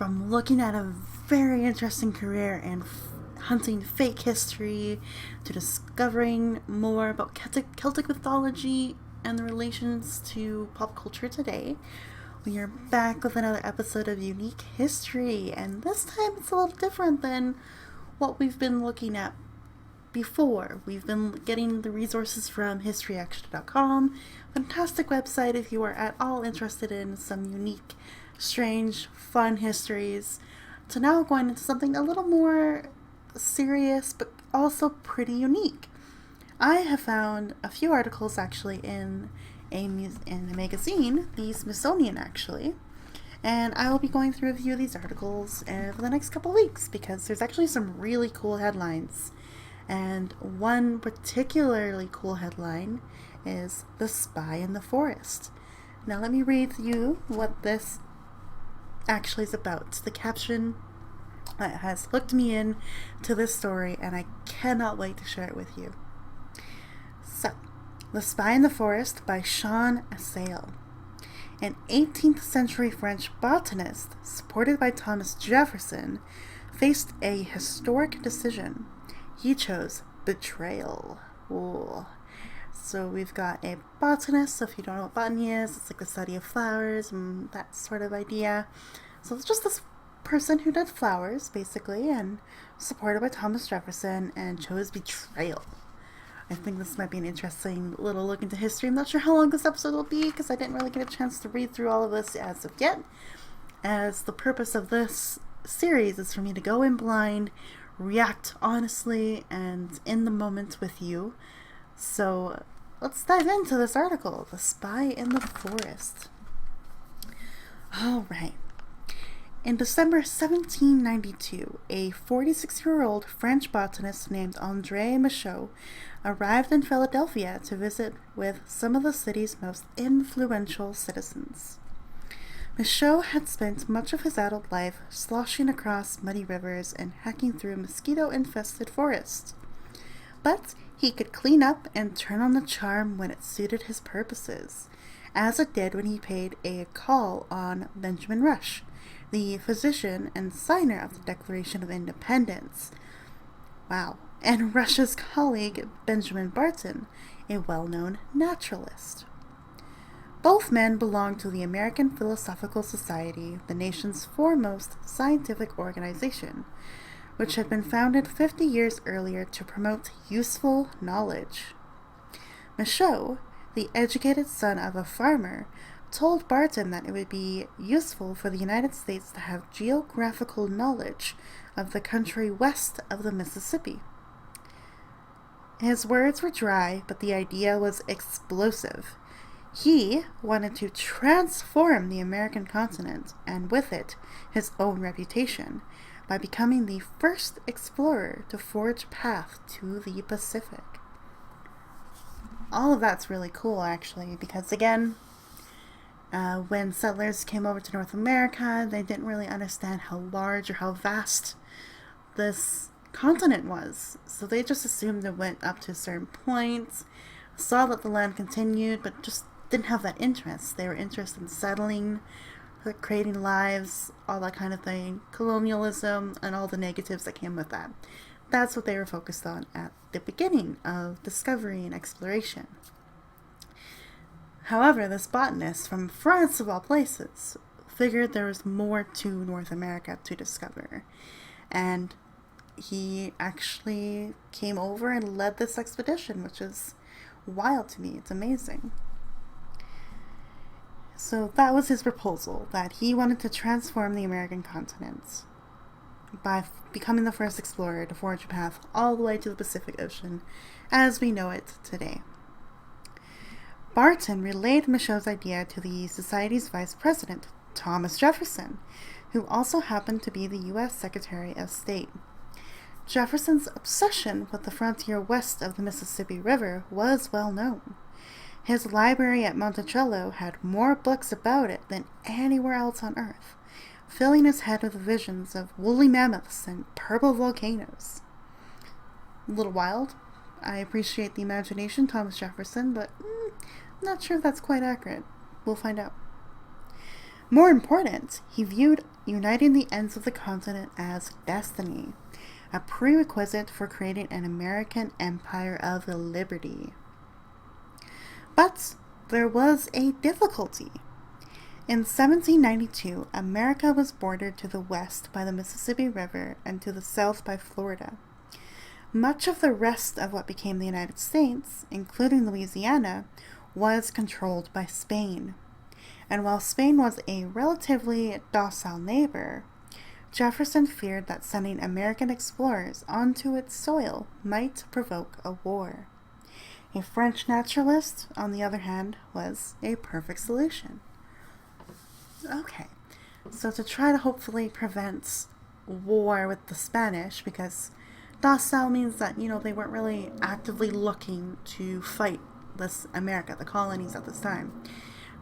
from looking at a very interesting career in hunting fake history to discovering more about Celtic mythology and the relations to pop culture today. We are back with another episode of Unique History, and this time it's a little different than what we've been looking at before. We've been getting the resources from historyextra.com, fantastic website if you are at all interested in some unique, strange, fun histories, to now going into something a little more serious but also pretty unique. I have found a few articles actually in a magazine, the Smithsonian actually, and I will be going through a few of these articles for the next couple weeks because there's actually some really cool headlines. And one particularly cool headline is The Spy in the Forest. Now let me read you what this actually is about. The caption has hooked me in to this story and I cannot wait to share it with you. So, The Spy in the Forest by Jean Assail. An 18th century French botanist, supported by Thomas Jefferson, faced a historic decision. He chose betrayal. Ooh. So we've got a botanist, so if you don't know what botany is, it's like the study of flowers and that sort of idea. So it's just this person who did flowers, basically, and supported by Thomas Jefferson, and chose betrayal. I think this might be an interesting little look into history. I'm not sure how long this episode will be, because I didn't really get a chance to read through all of this as of yet, as the purpose of this series is for me to go in blind, react honestly and in the moment with you. So let's dive into this article, The Spy in the Forest. Alright. In December 1792, a 46-year-old French botanist named Andre Michaux arrived in Philadelphia to visit with some of the city's most influential citizens. Michaux had spent much of his adult life sloshing across muddy rivers and hacking through mosquito-infested forests. But he could clean up and turn on the charm when it suited his purposes, as it did when he paid a call on Benjamin Rush, the physician and signer of the Declaration of Independence. Wow. And Rush's colleague, Benjamin Barton, a well-known naturalist. Both men belonged to the American Philosophical Society, the nation's foremost scientific organization, which had been founded 50 years earlier to promote useful knowledge. Michaux, the educated son of a farmer, told Barton that it would be useful for the United States to have geographical knowledge of the country west of the Mississippi. His words were dry, but the idea was explosive. He wanted to transform the American continent, and with it, his own reputation, by becoming the first explorer to forge a path to the Pacific. All of that's really cool, actually, because again, when settlers came over to North America, they didn't really understand how large or how vast this continent was. So they just assumed it went up to a certain point, saw that the land continued, but just didn't have that interest. They were interested in settling, creating lives, all that kind of thing, colonialism, and all the negatives that came with that. That's what they were focused on at the beginning of discovery and exploration. However, this botanist from France, of all places, figured there was more to North America to discover. And he actually came over and led this expedition, which is wild to me. It's amazing. So that was his proposal, that he wanted to transform the American continent by becoming the first explorer to forge a path all the way to the Pacific Ocean as we know it today. Barton relayed Michaux's idea to the Society's vice president, Thomas Jefferson, who also happened to be the U.S. Secretary of State. Jefferson's obsession with the frontier west of the Mississippi River was well known. His library at Monticello had more books about it than anywhere else on Earth, filling his head with visions of woolly mammoths and purple volcanoes. A little wild. I appreciate the imagination, Thomas Jefferson, but not sure if that's quite accurate. We'll find out. More important, he viewed uniting the ends of the continent as destiny, a prerequisite for creating an American empire of liberty. But there was a difficulty. In 1792, America was bordered to the west by the Mississippi River and to the south by Florida. Much of the rest of what became the United States, including Louisiana, was controlled by Spain. And while Spain was a relatively docile neighbor, Jefferson feared that sending American explorers onto its soil might provoke a war. A French naturalist, on the other hand, was a perfect solution. Okay, so to try to hopefully prevent war with the Spanish, because docile means that, they weren't really actively looking to fight this America, the colonies at this time.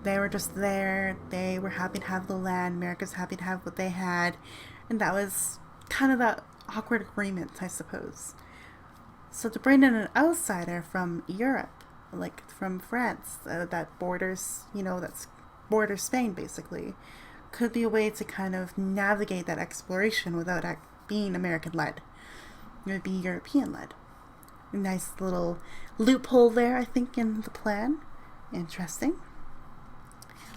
They were just there, they were happy to have the land, America's happy to have what they had, and that was kind of that awkward agreement, I suppose. So to bring in an outsider from Europe, like from France, that borders, that's borders Spain basically, could be a way to kind of navigate that exploration without being American-led. It would be European-led. A nice little loophole there, I think, in the plan. Interesting.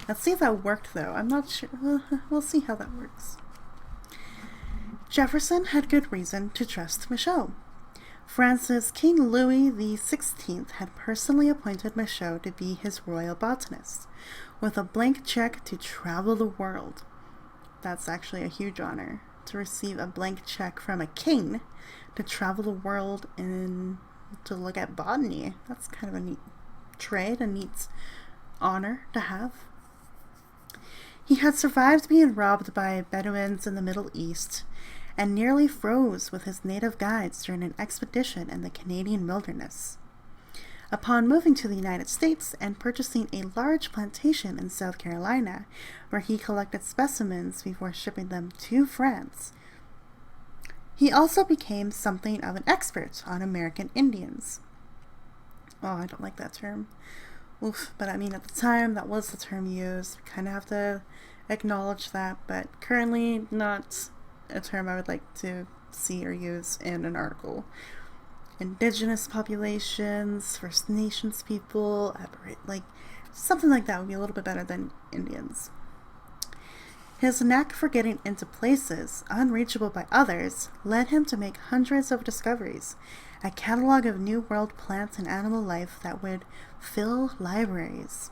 Let's see if that worked, though. I'm not sure. We'll see how that works. Jefferson had good reason to trust Michaux. France's King Louis XVI had personally appointed Michaux to be his royal botanist, with a blank check to travel the world. That's actually a huge honor, to receive a blank check from a king to travel the world and to look at botany. That's kind of a neat trade, a neat honor to have. He had survived being robbed by Bedouins in the Middle East and nearly froze with his native guides during an expedition in the Canadian wilderness. Upon moving to the United States and purchasing a large plantation in South Carolina, where he collected specimens before shipping them to France, he also became something of an expert on American Indians. Oh, I don't like that term. Oof, but I mean, at the time, that was the term used. We kind of have to acknowledge that, but currently not a term I would like to see or use in an article. Indigenous populations, First Nations people, something like that would be a little bit better than Indians. His knack for getting into places unreachable by others led him to make hundreds of discoveries, a catalog of New World plant and animal life that would fill libraries.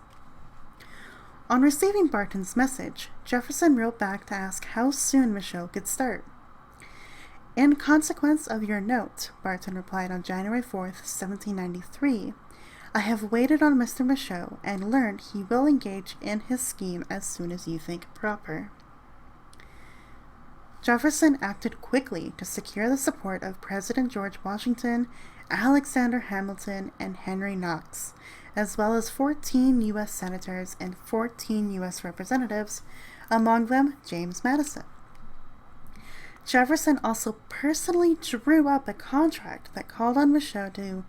On receiving Barton's message, Jefferson wrote back to ask how soon Michaux could start. In consequence of your note, Barton replied on January 4th, 1793, I have waited on Mr. Michaux and learned he will engage in his scheme as soon as you think proper. Jefferson acted quickly to secure the support of President George Washington, Alexander Hamilton, and Henry Knox, as well as 14 U.S. senators and 14 U.S. representatives, among them James Madison. Jefferson also personally drew up a contract that called on Michaux to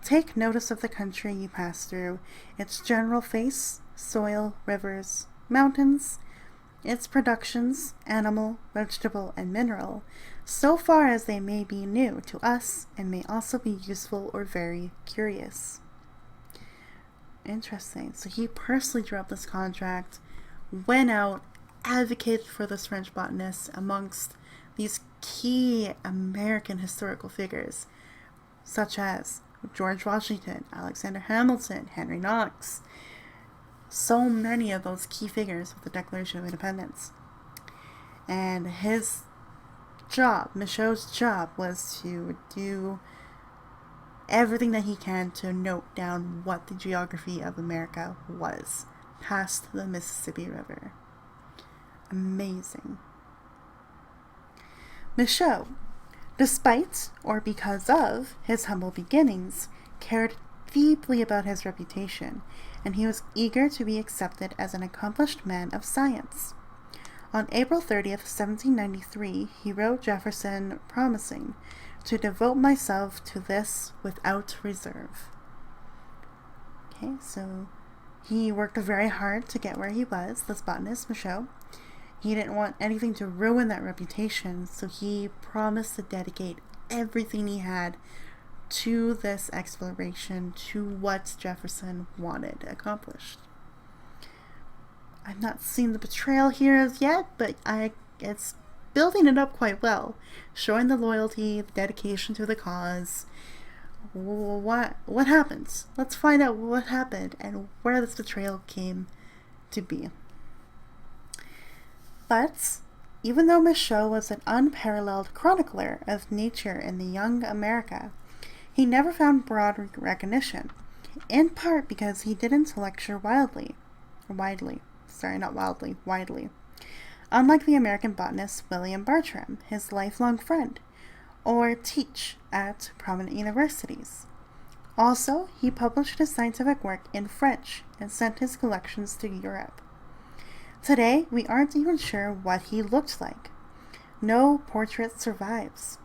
take notice of the country you pass through, its general face, soil, rivers, mountains, its productions, animal, vegetable, and mineral, so far as they may be new to us and may also be useful or very curious. Interesting. So he personally drew up this contract, went out, advocated for this French botanist amongst these key American historical figures, such as George Washington, Alexander Hamilton, Henry Knox, so many of those key figures of the Declaration of Independence. And his job, Michaux's job, was to do everything that he can to note down what the geography of America was past the Mississippi River. Amazing. Michaux, despite or because of his humble beginnings, cared deeply about his reputation, and he was eager to be accepted as an accomplished man of science. On April 30th, 1793, he wrote Jefferson promising to devote myself to this without reserve. Okay, so he worked very hard to get where he was, this botanist, Michaux, He didn't want anything to ruin that reputation, so he promised to dedicate everything he had to this exploration, to what Jefferson wanted accomplished. I've not seen the betrayal here as yet, but it's building it up quite well, showing the loyalty, the dedication to the cause. What happened? Let's find out what happened and where this betrayal came to be. But even though Michaux was an unparalleled chronicler of nature in the young America, he never found broad recognition, in part because he didn't lecture widely. Unlike the American botanist William Bartram, his lifelong friend, or teach at prominent universities. Also, he published his scientific work in French and sent his collections to Europe. Today, we aren't even sure what he looked like. No portrait survives.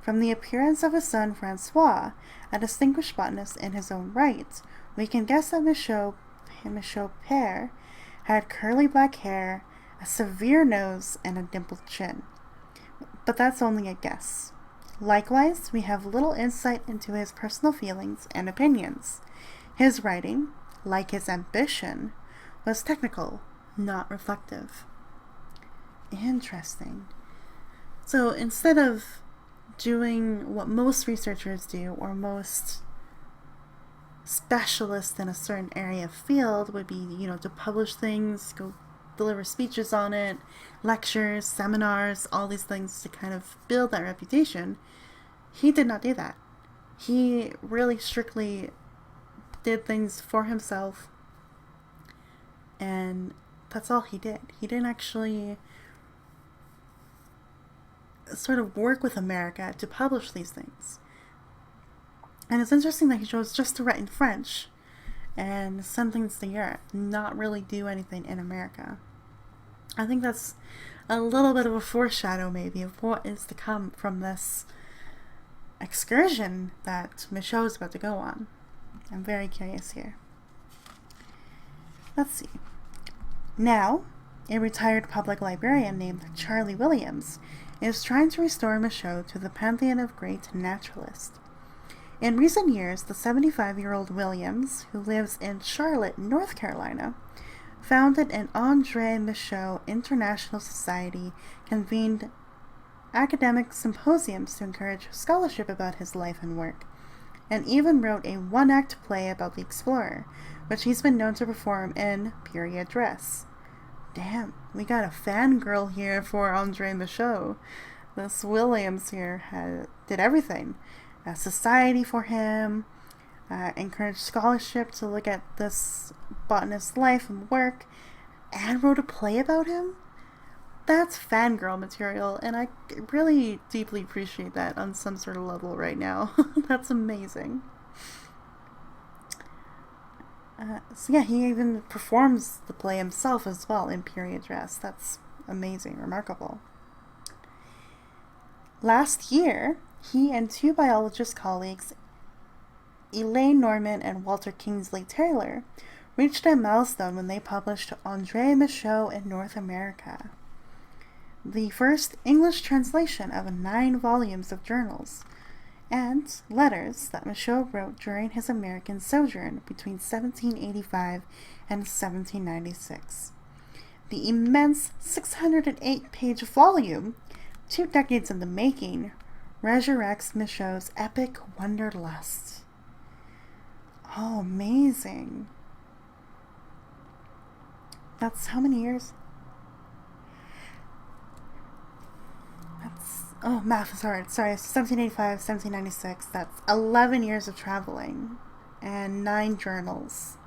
From the appearance of his son Francois, a distinguished botanist in his own right, we can guess that Michaux père had curly black hair, a severe nose, and a dimpled chin. But that's only a guess. Likewise, we have little insight into his personal feelings and opinions. His writing, like his ambition, was technical, not reflective. Interesting. So instead of doing what most researchers do, or most specialists in a certain area of field would be, to publish things, go deliver speeches on it, lectures, seminars, all these things to kind of build that reputation, he did not do that. He really strictly did things for himself, and that's all he did. He didn't actually sort of work with America to publish these things. And it's interesting that he chose just to write in French and send things to Europe, not really do anything in America. I think that's a little bit of a foreshadow maybe of what is to come from this excursion that Michaux is about to go on. I'm very curious here. Let's see. Now, a retired public librarian named Charlie Williams is trying to restore Michaux to the pantheon of great naturalists. In recent years, the 75-year-old Williams, who lives in Charlotte, North Carolina, founded an Andre Michaux International Society, convened academic symposiums to encourage scholarship about his life and work, and even wrote a one-act play about the explorer, which he's been known to perform in period dress. Damn, we got a fangirl here for Andre Michaux. This Williams here did everything. A society for him, encouraged scholarship to look at this botanist's life and work, and wrote a play about him? That's fangirl material, and I really deeply appreciate that on some sort of level right now. That's amazing. So yeah, he even performs the play himself as well in period dress. That's amazing, remarkable. Last year, he and two biologist colleagues, Elaine Norman and Walter Kingsley Taylor, reached a milestone when they published Andre Michaux in North America, the first English translation of 9 volumes of journals and letters that Michaux wrote during his American sojourn between 1785 and 1796. The immense 608-page volume, 2 decades in the making, resurrects Michaux's epic wanderlust. Oh, amazing. That's how many years? Math is hard. Sorry, 1785, 1796. That's 11 years of traveling and 9 journals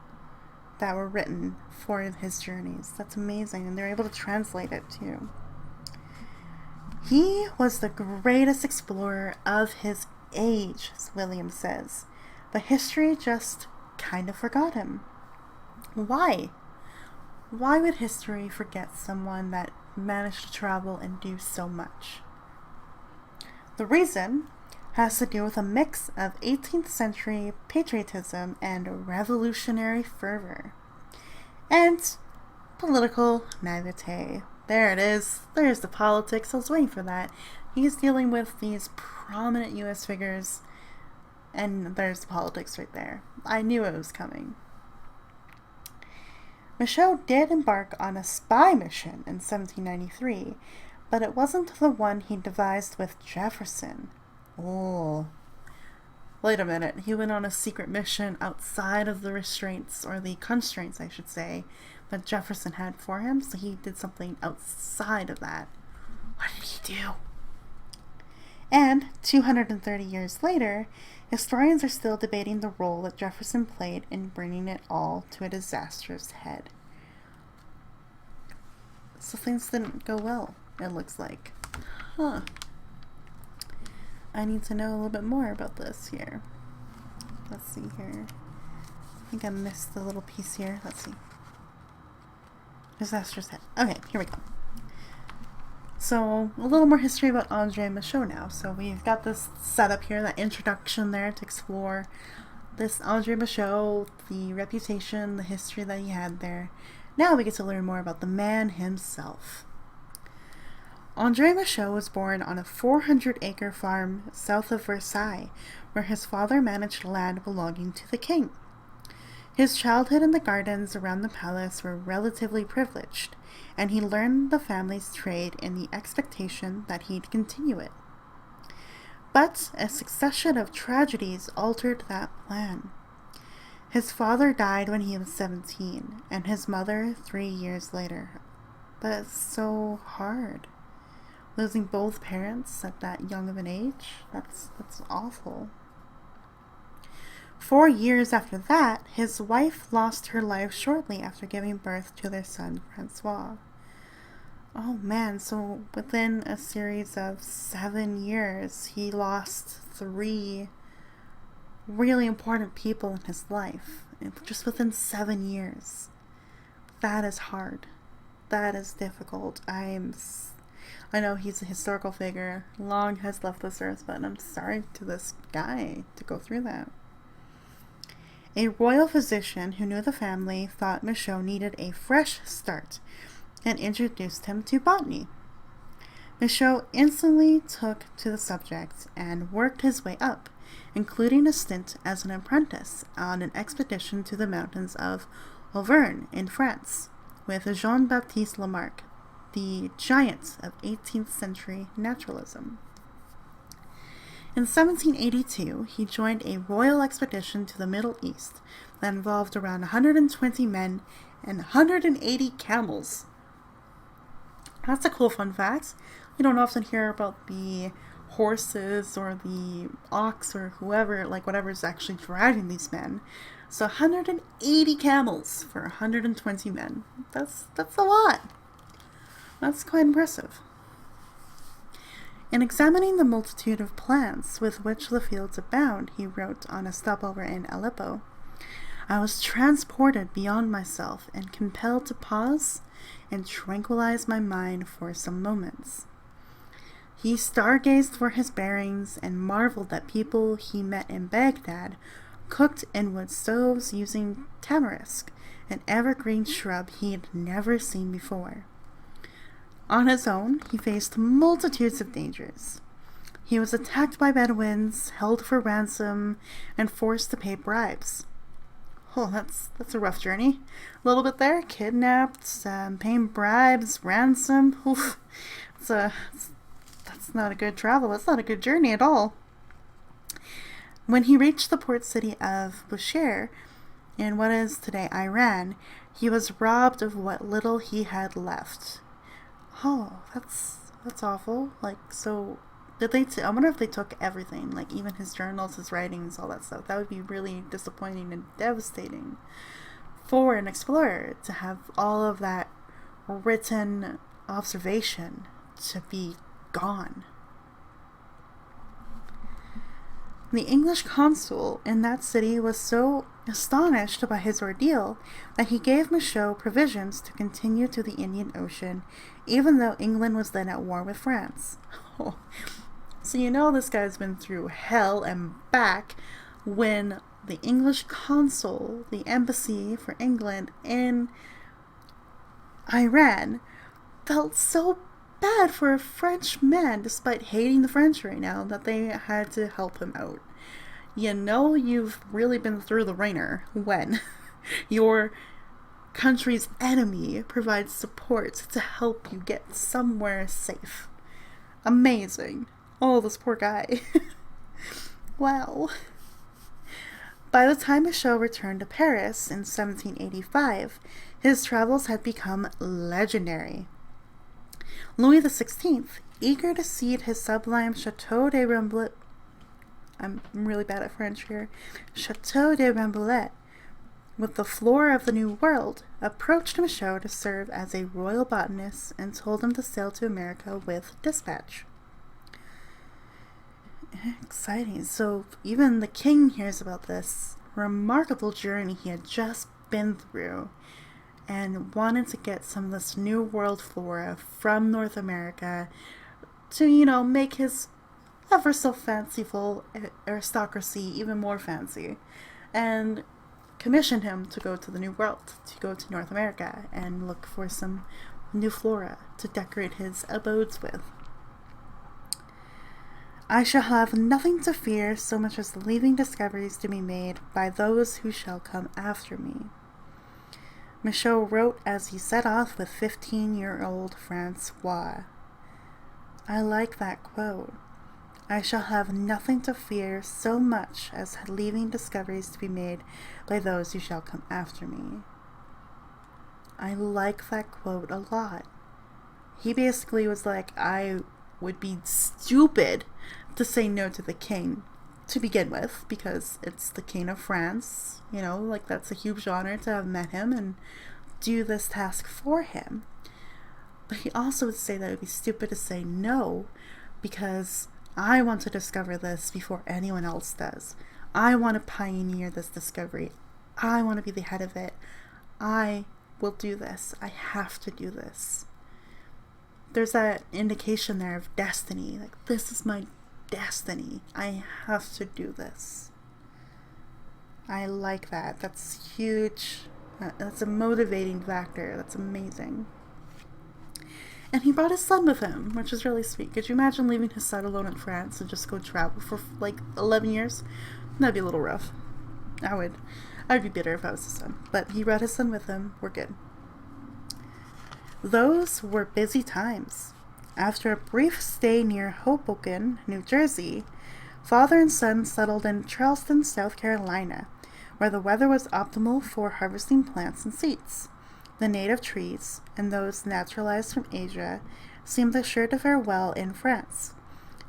that were written for his journeys. That's amazing, and they're able to translate it too. He was the greatest explorer of his age, as William says, but history just kind of forgot him. Why? Why would history forget someone that managed to travel and do so much? The reason has to do with a mix of 18th century patriotism and revolutionary fervor, and political naivete, There it is. There's the politics. I was waiting for that. He's dealing with these prominent U.S. figures, and there's the politics right there. I knew it was coming. Michaux did embark on a spy mission in 1793, but it wasn't the one he devised with Jefferson. Oh. Wait a minute. He went on a secret mission outside of the restraints, or the constraints, I should say, that Jefferson had for him, so he did something outside of that. What did he do? And 230 years later, historians are still debating the role that Jefferson played in bringing it all to a disastrous head. So things didn't go well, it looks like. Huh. I need to know a little bit more about this here. Let's see here. I think I missed the little piece here. Let's see. Disastrous head. Okay, here we go. So, a little more history about Andre Michaux now. So, we've got this setup here, that introduction there to explore this Andre Michaux, the reputation, the history that he had there. Now we get to learn more about the man himself. Andre Michaux was born on a 400-acre farm south of Versailles, where his father managed land belonging to the king. His childhood in the gardens around the palace were relatively privileged, and he learned the family's trade in the expectation that he'd continue it. But a succession of tragedies altered that plan. His father died when he was 17, and his mother 3 years later. That's so hard. Losing both parents at that young of an age, that's awful. 4 years after that, his wife lost her life shortly after giving birth to their son, Francois. Oh man, so within a series of 7 years, he lost 3 really important people in his life, just within 7 years. That is hard. That is difficult. I know he's a historical figure, long has left this earth, but I'm sorry to this guy to go through that. A royal physician who knew the family thought Michaux needed a fresh start and introduced him to botany. Michaux instantly took to the subject and worked his way up, including a stint as an apprentice on an expedition to the mountains of Auvergne in France with Jean-Baptiste Lamarck, the giant of 18th century naturalism. In 1782, he joined a royal expedition to the Middle East that involved around 120 men and 180 camels. That's a cool fun fact. You don't often hear about the horses or the ox or whoever, like whatever's actually driving these men. So 180 camels for 120 men. That's a lot. That's quite impressive. In examining the multitude of plants with which the fields abound, he wrote on a stopover in Aleppo, I was transported beyond myself and compelled to pause and tranquilize my mind for some moments. He stargazed for his bearings and marveled that people he met in Baghdad cooked in wood stoves using tamarisk, an evergreen shrub he had never seen before. On his own, he faced multitudes of dangers. He was attacked by Bedouins, held for ransom, and forced to pay bribes. Oh, that's a rough journey. A little bit there, kidnapped, paying bribes, ransom. Oof, that's not a good travel. That's not a good journey at all. When he reached the port city of Bushehr, in what is today Iran, he was robbed of what little he had left. Oh, that's awful. Like, so, did they, I wonder if they took everything, like even his journals, his writings, all that stuff. That would be really disappointing and devastating for an explorer to have all of that written observation to be gone. The English consul in that city was so astonished by his ordeal that he gave Michaux provisions to continue to the Indian Ocean, even though England was then at war with France. Oh. So you know this guy's been through hell and back when the English consul, the embassy for England in Iran, felt so bad for a French man, despite hating the French right now, that they had to help him out. You know you've really been through the ringer when your country's enemy provides support to help you get somewhere safe. Amazing. Oh, this poor guy. Wow. By the time Michaux returned to Paris in 1785, his travels had become legendary. Louis XVI, eager to see his sublime Chateau de Rambouillet, I'm really bad at French here, Chateau de Rambouillet, with the flora of the New World, approached Michaux to serve as a royal botanist and told him to sail to America with dispatch. Exciting. So even the king hears about this remarkable journey he had just been through and wanted to get some of this New World flora from North America to, make his ever so fanciful aristocracy even more fancy, and commissioned him to go to the New World, to go to North America and look for some new flora to decorate his abodes with. I shall have nothing to fear so much as the leaving discoveries to be made by those who shall come after me. Michaux wrote as he set off with 15-year-old Francois. I like that quote. I shall have nothing to fear so much as leaving discoveries to be made by those who shall come after me. I like that quote a lot. He basically was like, I would be stupid to say no to the king to begin with, because it's the king of France, that's a huge honor to have met him and do this task for him. But he also would say that it would be stupid to say no, because I want to discover this before anyone else does. I want to pioneer this discovery. I want to be the head of it. I will do this. I have to do this. There's that indication there of destiny. Like, this is my destiny. I have to do this. I like that. That's huge. That's a motivating factor. That's amazing. And he brought his son with him, which is really sweet. Could you imagine leaving his son alone in France and just go travel for 11 years? That'd be a little rough. I'd be bitter if I was his son. But he brought his son with him. We're good. Those were busy times. After a brief stay near Hoboken, New Jersey, father and son settled in Charleston, South Carolina, where the weather was optimal for harvesting plants and seeds. The native trees, and those naturalized from Asia, seemed assured to fare well in France,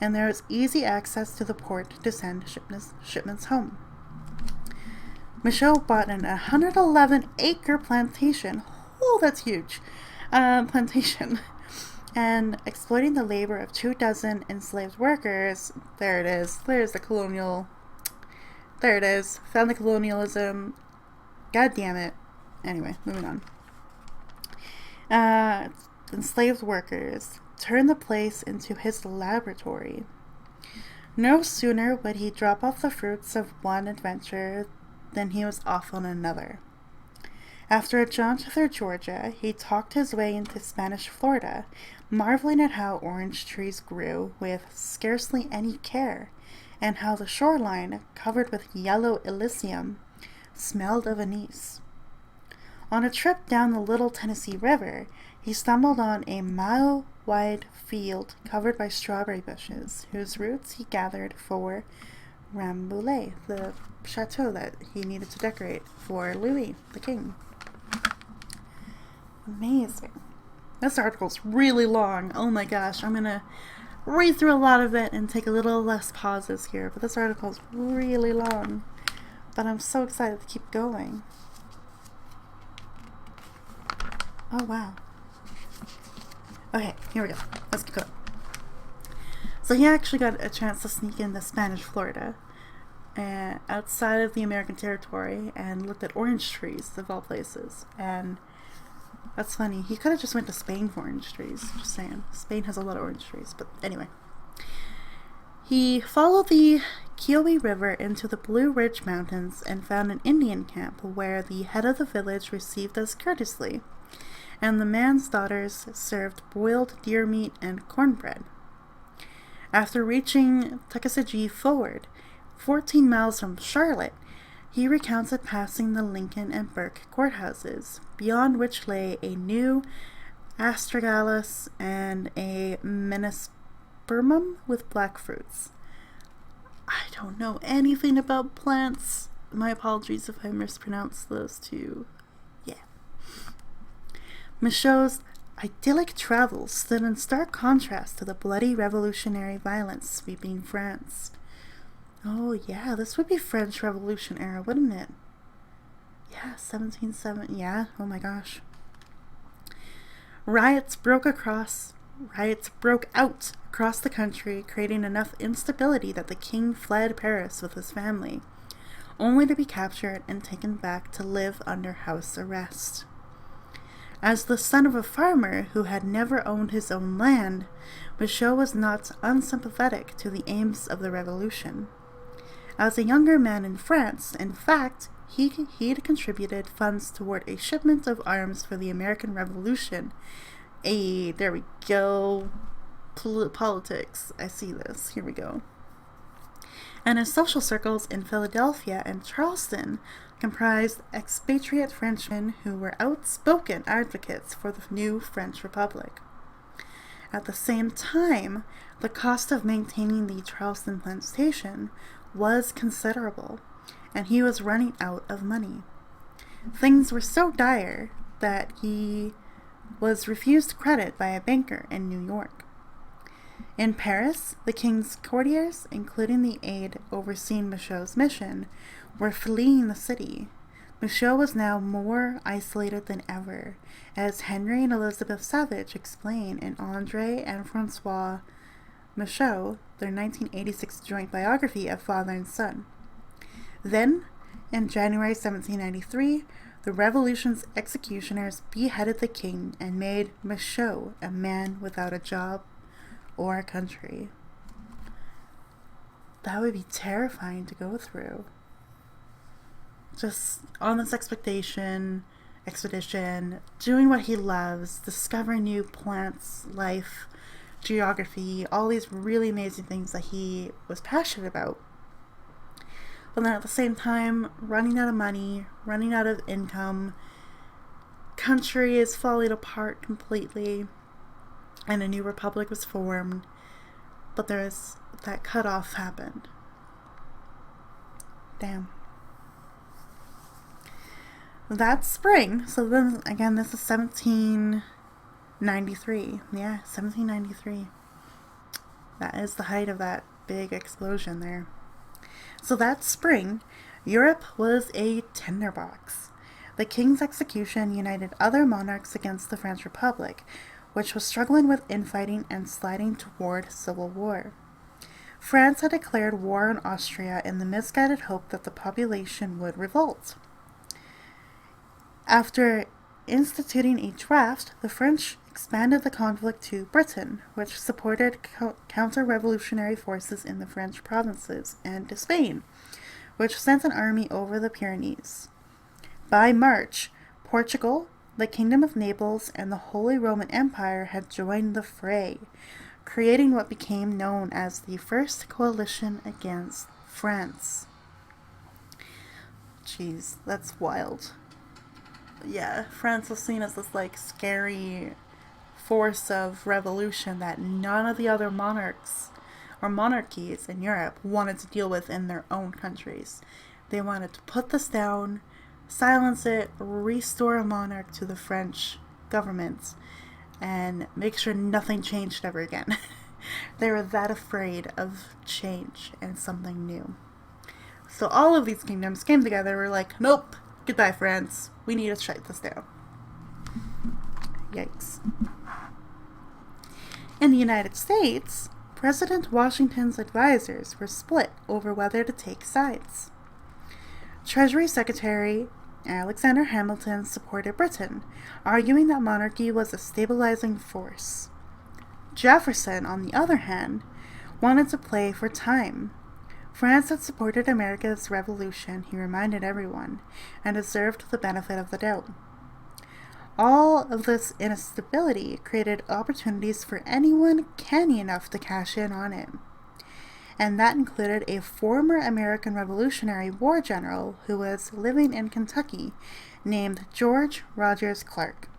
and there was easy access to the port to send shipments home. Michaux bought an 111-acre plantation. Oh, that's huge. Plantation. And exploiting the labor of 24 enslaved workers, there it is. There's the colonial. There it is. Found the colonialism. God damn it. Anyway, moving on. Enslaved workers turned the place into his laboratory. No sooner would he drop off the fruits of one adventure than he was off on another. After a jaunt through Georgia, he talked his way into Spanish Florida, marveling at how orange trees grew with scarcely any care, and how the shoreline, covered with yellow Elysium, smelled of anise. On a trip down the Little Tennessee River, he stumbled on a mile-wide field covered by strawberry bushes, whose roots he gathered for Rambouillet, the chateau that he needed to decorate for Louis, the king. Amazing. This article's really long. Oh my gosh, I'm gonna read through a lot of it and take a little less pauses here, but this article's really long. But I'm so excited to keep going. Oh wow. Okay, here we go. Let's keep going. So he actually got a chance to sneak into Spanish Florida, outside of the American territory, and looked at orange trees of all places. And that's funny. He could have just went to Spain for orange trees. Just saying. Spain has a lot of orange trees. But anyway. He followed the Kiowa River into the Blue Ridge Mountains and found an Indian camp where the head of the village received us courteously and the man's daughters served boiled deer meat and cornbread. After reaching Tuckasegee Forward, 14 miles from Charlotte, he recounted passing the Lincoln and Burke courthouses, beyond which lay a new astragalus and a menispermum with black fruits. I don't know anything about plants. My apologies if I mispronounced those two. Yeah. Michaux's idyllic travels stood in stark contrast to the bloody revolutionary violence sweeping France. Oh yeah, this would be French Revolution era, wouldn't it? Yeah, 1770. Yeah, oh my gosh. Riots broke out across the country, creating enough instability that the king fled Paris with his family, only to be captured and taken back to live under house arrest. As the son of a farmer who had never owned his own land, Michaux was not unsympathetic to the aims of the revolution. As a younger man in France, in fact, he'd contributed funds toward a shipment of arms for the American Revolution. Hey, there we go. Politics. I see this. Here we go. And his social circles in Philadelphia and Charleston comprised expatriate Frenchmen who were outspoken advocates for the new French Republic. At the same time, the cost of maintaining the Charleston plantation was considerable, and he was running out of money. Things were so dire that he was refused credit by a banker in New York. In Paris, the king's courtiers, including the aide overseeing Michaux's mission, were fleeing the city. Michaux was now more isolated than ever, as Henry and Elizabeth Savage explain in Andre and Francois Michaux, their 1986 joint biography of father and son. Then, in January 1793, the revolution's executioners beheaded the king and made Michaux a man without a job or a country. That would be terrifying to go through. Just on this expedition, doing what he loves, discovering new plants, life, geography, all these really amazing things that he was passionate about. But then at the same time, running out of money, running out of income, country is falling apart completely, and a new republic was formed, but that cutoff happened. Damn. That spring, so then again, this is 1793. Yeah, 1793. That is the height of that big explosion there. So that spring, Europe was a tinderbox. The king's execution united other monarchs against the French Republic, which was struggling with infighting and sliding toward civil war. France had declared war on Austria in the misguided hope that the population would revolt. After instituting a draft, the French expanded the conflict to Britain, which supported counter-revolutionary forces in the French provinces, and to Spain, which sent an army over the Pyrenees. By March, Portugal, the Kingdom of Naples, and the Holy Roman Empire had joined the fray, creating what became known as the First Coalition against France. Jeez, that's wild. Yeah, France was seen as this, scary force of revolution that none of the other monarchs or monarchies in Europe wanted to deal with in their own countries. They wanted to put this down, silence it, restore a monarch to the French government, and make sure nothing changed ever again. They were that afraid of change and something new. So all of these kingdoms came together, were like, nope, goodbye France, we need to shut this down. Yikes. In the United States, President Washington's advisors were split over whether to take sides. Treasury Secretary Alexander Hamilton supported Britain, arguing that monarchy was a stabilizing force. Jefferson, on the other hand, wanted to play for time. France had supported America's revolution, he reminded everyone, and deserved the benefit of the doubt. All of this instability created opportunities for anyone canny enough to cash in on it. And that included a former American Revolutionary War general who was living in Kentucky named George Rogers Clark.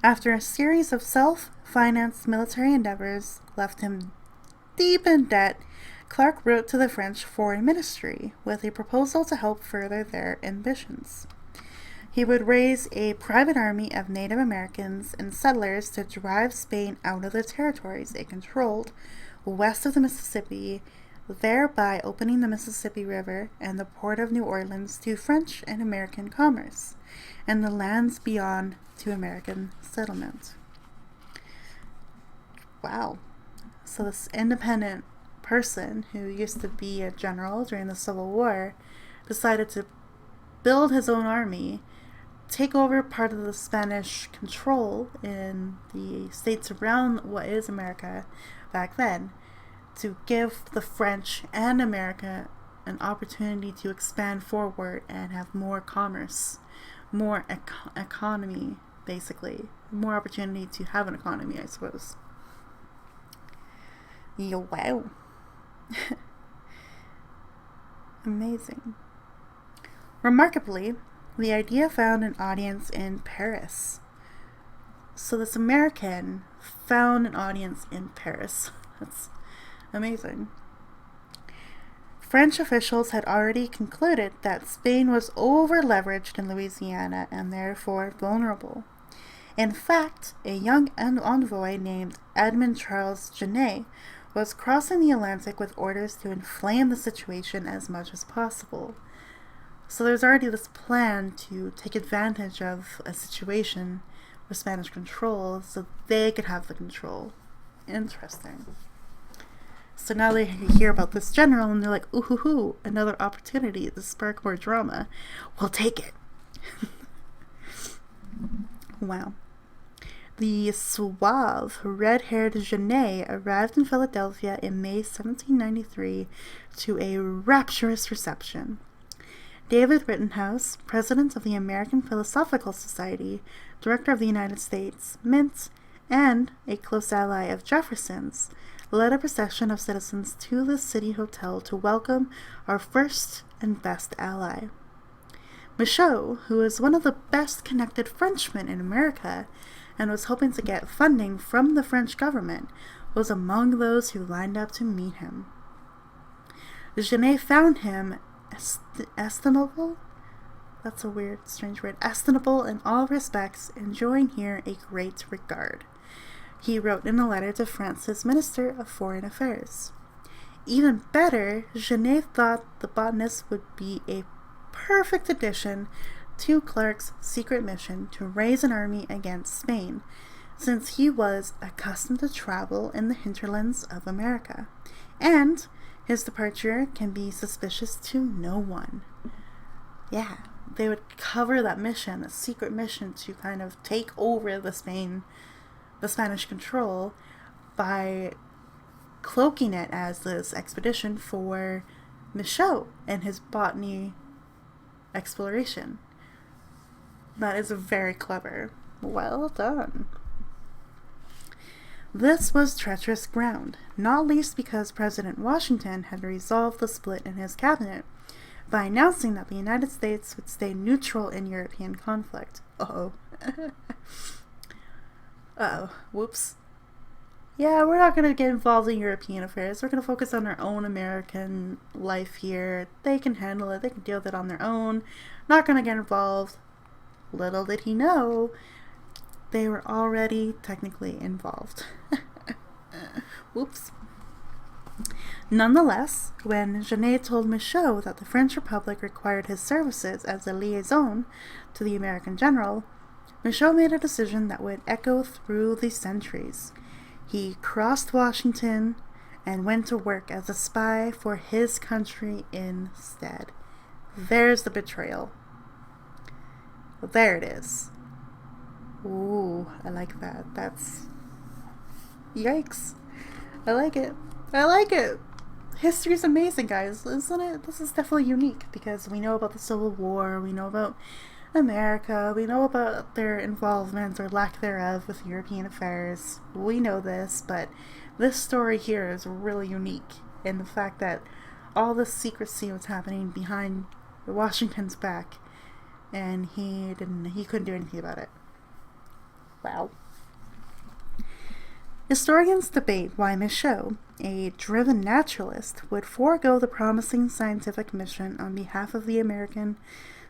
After a series of self-financed military endeavors left him deep in debt, Clark wrote to the French Foreign Ministry with a proposal to help further their ambitions. He would raise a private army of Native Americans and settlers to drive Spain out of the territories it controlled west of the Mississippi, thereby opening the Mississippi River and the port of New Orleans to French and American commerce, and the lands beyond to American settlement. Wow. So this independent person who used to be a general during the Civil War decided to build his own army, take over part of the Spanish control in the states around what is America back then, to give the French and America an opportunity to expand forward and have more commerce, more economy, basically. More opportunity to have an economy, I suppose. Wow. Amazing. Remarkably, the idea found an audience in Paris. So this American found an audience in Paris. That's amazing. French officials had already concluded that Spain was over-leveraged in Louisiana and therefore vulnerable. In fact, a young envoy named Edmond Charles Genet was crossing the Atlantic with orders to inflame the situation as much as possible. So there's already this plan to take advantage of a situation with Spanish control so they could have the control. Interesting. So now they hear about this general and they're like, ooh hoo hoo, another opportunity to spark more drama. We'll take it. Wow. The suave, red-haired Genet arrived in Philadelphia in May 1793 to a rapturous reception. David Rittenhouse, president of the American Philosophical Society, director of the United States Mint, and a close ally of Jefferson's, led a procession of citizens to the City Hotel to welcome our first and best ally. Michaux, who is one of the best-connected Frenchmen in America and was hoping to get funding from the French government, was among those who lined up to meet him. Genet found him estimable? That's a weird, strange word. Estimable in all respects, enjoying here a great regard. He wrote in a letter to France's Minister of Foreign Affairs. Even better, Genet thought the botanist would be a perfect addition to Clark's secret mission to raise an army against Spain, since he was accustomed to travel in the hinterlands of America, and his departure can be suspicious to no one. Yeah, they would cover that mission, a secret mission to kind of take over the Spanish control by cloaking it as this expedition for Michaux and his botany exploration. That is very clever. Well done. This was treacherous ground, not least because President Washington had resolved the split in his cabinet by announcing that the United States would stay neutral in European conflict. Uh-oh. Uh-oh. Whoops. Yeah, we're not going to get involved in European affairs. We're going to focus on our own American life here. They can handle it. They can deal with it on their own. Not going to get involved. Little did he know, they were already technically involved. Whoops. Nonetheless, when Genet told Michaux that the French Republic required his services as a liaison to the American general, Michaux made a decision that would echo through the centuries. He crossed Washington and went to work as a spy for his country instead. There's the betrayal. There it is. Ooh, I like that. That's... Yikes. I like it. I like it. History's amazing, guys, isn't it? This is definitely unique because we know about the Civil War, we know about America. We know about their involvement or lack thereof with European affairs. We know this, but this story here is really unique in the fact that all this secrecy was happening behind Washington's back, and he couldn't do anything about it. Wow. Historians debate why Michaux, a driven naturalist, would forego the promising scientific mission on behalf of the American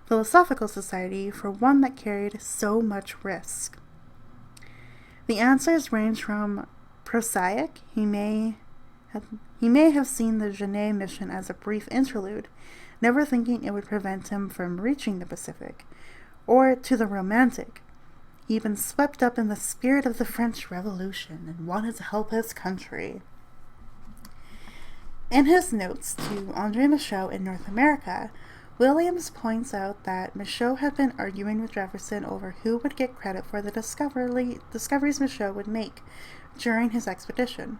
Philosophical Society for one that carried so much risk. The answers range from prosaic, he may have seen the Genet mission as a brief interlude, never thinking it would prevent him from reaching the Pacific, or to the romantic. He'd been swept up in the spirit of the French Revolution and wanted to help his country. In his notes to Andre Michaux in North America, Williams points out that Michaux had been arguing with Jefferson over who would get credit for the discoveries Michaux would make during his expedition,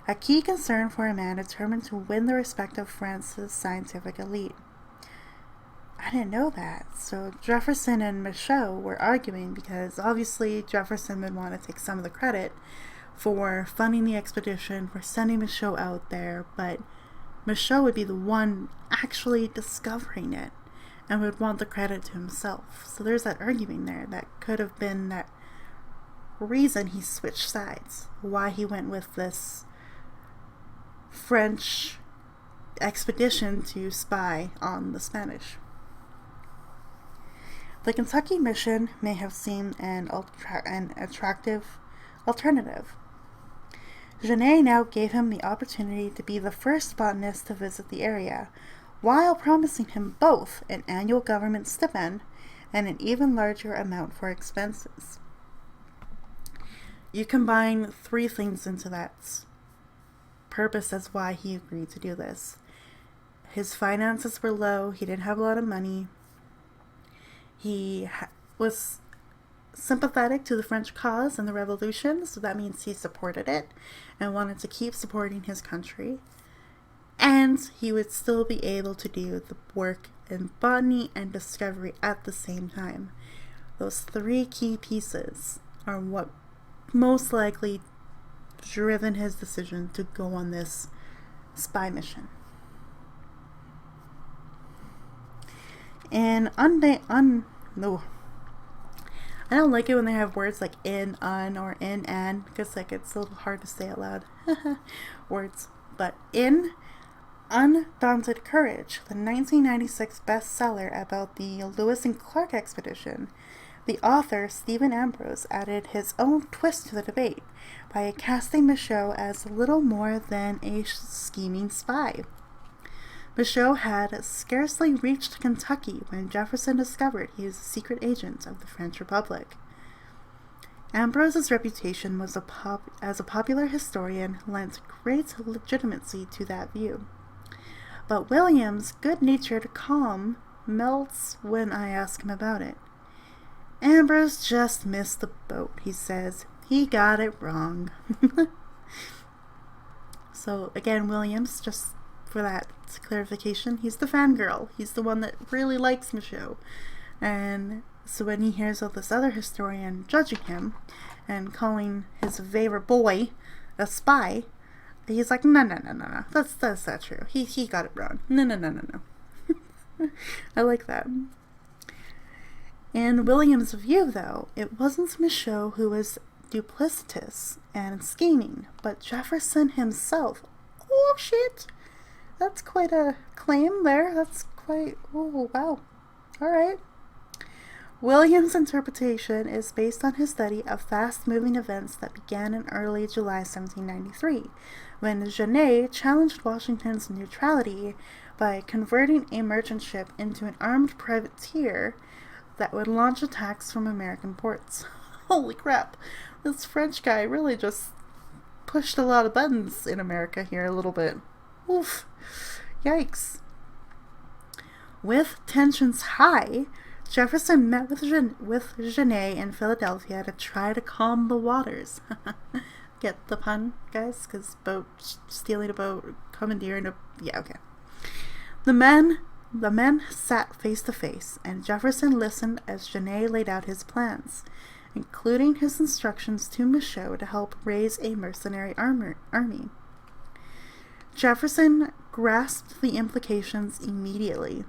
a key concern for a man determined to win the respect of France's scientific elite. I didn't know that. So Jefferson and Michaux were arguing because obviously Jefferson would want to take some of the credit for funding the expedition, for sending Michaux out there, but Michaux would be the one actually discovering it and would want the credit to himself. So there's that arguing there that could have been that reason he switched sides, why he went with this French expedition to spy on the Spanish. The Kentucky mission may have seemed an attractive alternative. Genet now gave him the opportunity to be the first botanist to visit the area, while promising him both an annual government stipend and an even larger amount for expenses. You combine three things into that purpose as why he agreed to do this. His finances were low, he didn't have a lot of money. He was sympathetic to the French cause and the revolution, so that means he supported it and wanted to keep supporting his country. And he would still be able to do the work in botany and discovery at the same time. Those three key pieces are what most likely driven his decision to go on this spy mission. And I don't like it when they have words like in, un, or in, and, because like it's a little hard to say out loud. Words. But in Undaunted Courage, the 1996 bestseller about the Lewis and Clark expedition, the author, Stephen Ambrose, added his own twist to the debate by casting Michaux as little more than a scheming spy. Michaux had scarcely reached Kentucky when Jefferson discovered he was a secret agent of the French Republic. Ambrose's reputation was as a popular historian lent great legitimacy to that view. But William's good-natured calm melts when I ask him about it. Ambrose just missed the boat, he says. He got it wrong. So, again, Williams, just for that clarification, he's the fangirl. He's the one that really likes Michaux. And so when he hears of this other historian judging him and calling his favorite boy a spy, he's like, no. That's not true. He got it wrong. No. I like that. In William's view, though, it wasn't Michaux who was duplicitous and scheming, but Jefferson himself. Oh, shit! That's quite a claim there. That's quite... Oh, wow. Alright. William's interpretation is based on his study of fast-moving events that began in early July 1793, when Genet challenged Washington's neutrality by converting a merchant ship into an armed privateer that would launch attacks from American ports. Holy crap. This French guy really just pushed a lot of buttons in America here a little bit. Oof. Yikes. With tensions high, Jefferson met with Genet in Philadelphia to try to calm the waters. Get the pun, guys? Because stealing a boat, commandeering a... Yeah, okay. The men The men sat face to face, and Jefferson listened as Genet laid out his plans, including his instructions to Michaux to help raise a mercenary army. Jefferson grasped the implications immediately.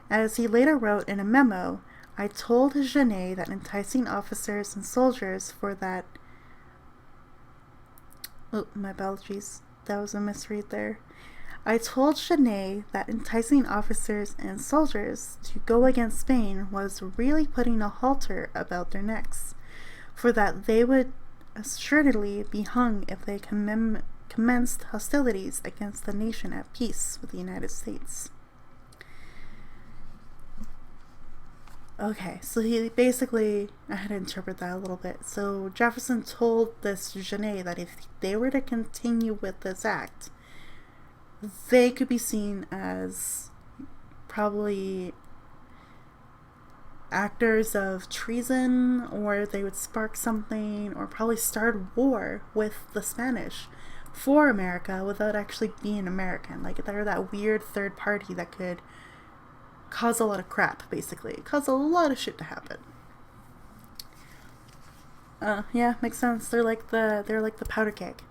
As he later wrote in a memo, I told Genet that enticing officers and soldiers for that... Oh, my apologies. That was a misread there. I told Genet that enticing officers and soldiers to go against Spain was really putting a halter about their necks, for that they would assuredly be hung if they commenced hostilities against the nation at peace with the United States. Okay, so he basically, I had to interpret that a little bit. So Jefferson told this Genet that if they were to continue with this act, they could be seen as probably actors of treason, or they would spark something, or probably start war with the Spanish for America without actually being American. Like, they're that weird third party that could cause a lot of crap, basically. Cause a lot of shit to happen. Yeah, makes sense. They're like the powder keg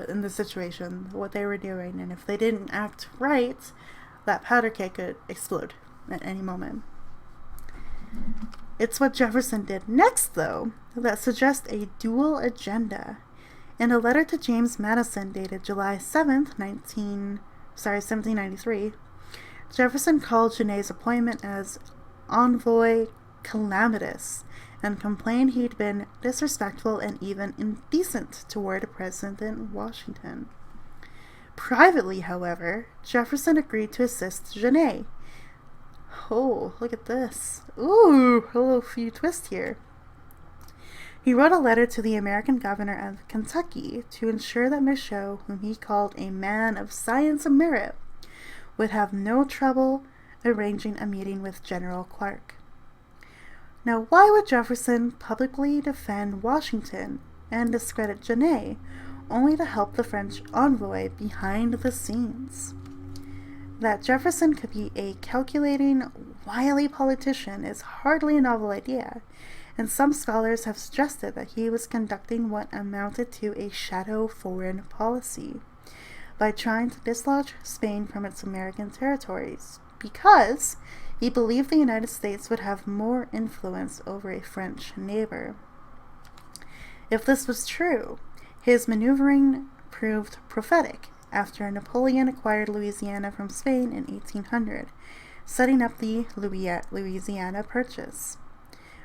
in this situation, what they were doing, and if they didn't act right, that powder keg could explode at any moment. It's what Jefferson did next, though, that suggests a dual agenda. In a letter to James Madison dated July 7th, 1793, Jefferson called Genet's appointment as envoy calamitous and complained he'd been disrespectful and even indecent toward President Washington. Privately, however, Jefferson agreed to assist Genet. Oh, look at this. Ooh, a little few twists here. He wrote a letter to the American governor of Kentucky to ensure that Michaux, whom he called a man of science and merit, would have no trouble arranging a meeting with General Clark. Now, why would Jefferson publicly defend Washington and discredit Genet, only to help the French envoy behind the scenes? That Jefferson could be a calculating, wily politician is hardly a novel idea, and some scholars have suggested that he was conducting what amounted to a shadow foreign policy by trying to dislodge Spain from its American territories, because he believed the United States would have more influence over a French neighbor. If this was true, his maneuvering proved prophetic after Napoleon acquired Louisiana from Spain in 1800, setting up the Louisiana Purchase.